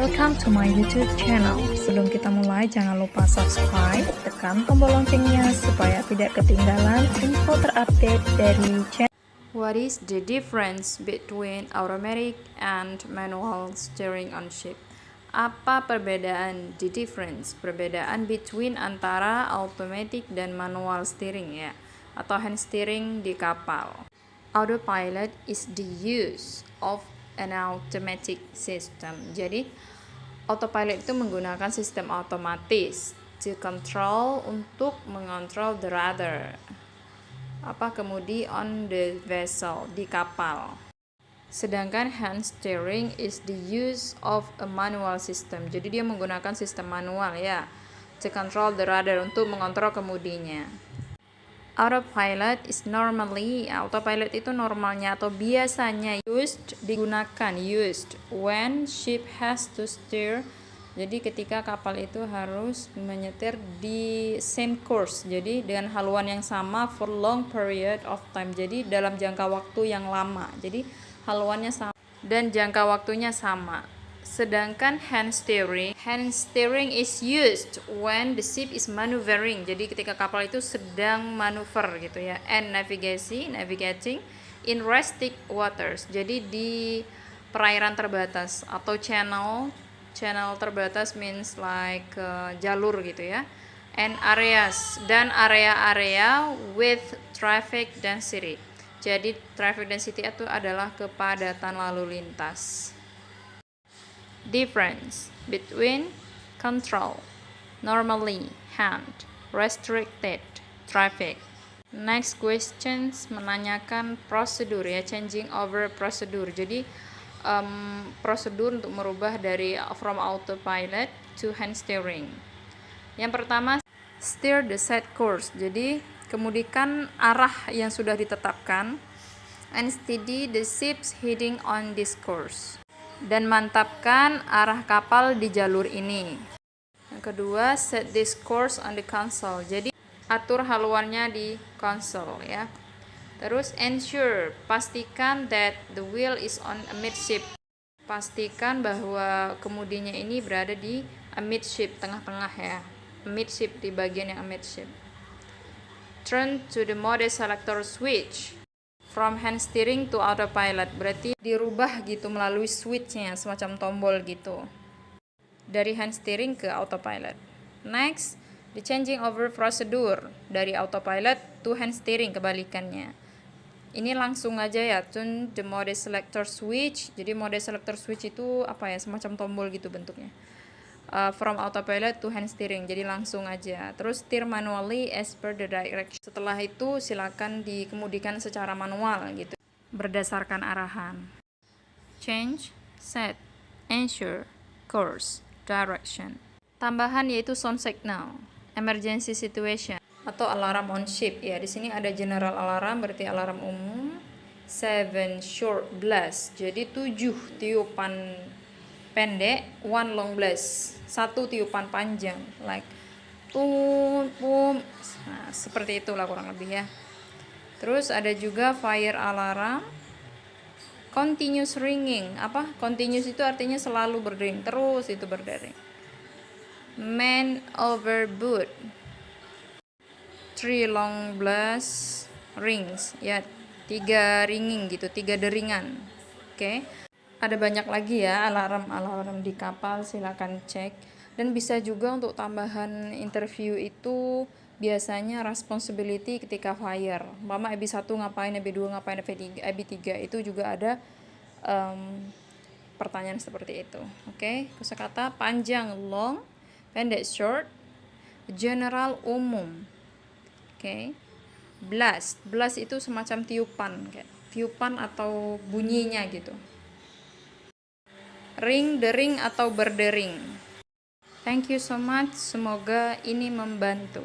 Welcome to my YouTube channel. Sebelum kita mulai, jangan lupa subscribe, tekan tombol loncengnya supaya tidak ketinggalan info terupdate dari channel. What is the difference between automatic and manual steering on ship? Apa perbedaan perbedaan between antara automatic dan manual steering ya, atau hand steering di kapal. Autopilot is the use of an automatic system. Jadi autopilot itu menggunakan sistem otomatis to control, untuk mengontrol the rudder, kemudi on the vessel, di kapal. Sedangkan hand steering is the use of a manual system. Jadi dia menggunakan sistem manual ya, to control the rudder, untuk mengontrol kemudinya. Autopilot itu normalnya atau biasanya digunakan when ship has to steer. Jadi ketika kapal itu harus menyetir di same course, jadi dengan haluan yang sama for long period of time. Jadi dalam jangka waktu yang lama. Jadi haluannya sama dan jangka waktunya sama. Sedangkan hand steering is used when the ship is maneuvering. Jadi ketika kapal itu sedang manuver gitu ya. And navigating in restricted waters. Jadi di perairan terbatas atau channel terbatas means like jalur gitu ya. And area with traffic density. Jadi traffic density itu adalah kepadatan lalu lintas. Difference between control, normally hand, restricted, traffic. Next questions menanyakan prosedur ya, changing over prosedur. Jadi prosedur untuk merubah dari from autopilot to hand steering. Yang pertama, steer the set course. Jadi kemudikan arah yang sudah ditetapkan, and steady the ship's heading on this course. Dan mantapkan arah kapal di jalur ini. Yang kedua, set this course on the console. Jadi atur haluannya di konsol ya. Terus ensure, pastikan that the wheel is on amidship. Pastikan bahwa kemudinya ini berada di amidship, tengah-tengah ya. Amidship, di bagian yang amidship. Turn to the mode selector switch. From hand steering to autopilot, berarti dirubah gitu melalui switchnya, semacam tombol gitu, dari hand steering ke autopilot. Next, the changing over procedure dari autopilot to hand steering, kebalikannya. Ini langsung aja ya, turn the mode selector switch. Jadi mode selector switch itu semacam tombol gitu bentuknya. From autopilot to hand steering, jadi langsung aja. Terus steer manually as per the direction. Setelah itu silakan dikemudikan secara manual gitu, berdasarkan arahan. Change, set, ensure, course, direction. Tambahan yaitu sound signal, emergency situation atau alarm on ship ya. Di sini ada general alarm, berarti alarm umum. 7 short blast, jadi 7 tiupan pendek, 1 long blast, 1 tiupan panjang, like pum. Nah, seperti itulah kurang lebih ya. Terus ada juga fire alarm, continuous ringing. Continuous itu artinya selalu berdering, terus itu berdering. Man overboard, 3 long blast rings ya, 3 ringing gitu, 3 deringan. Oke. Ada banyak lagi ya alarm di kapal, silakan cek. Dan bisa juga untuk tambahan interview itu biasanya responsibility ketika fire. Mama EB1 ngapain, EB2 ngapain, EB3 itu juga ada pertanyaan seperti itu. Oke, kosakata panjang long, pendek short, general umum. Oke. Blast itu semacam tiupan atau bunyinya gitu. Ring, dering atau berdering. Thank you so much, semoga ini membantu.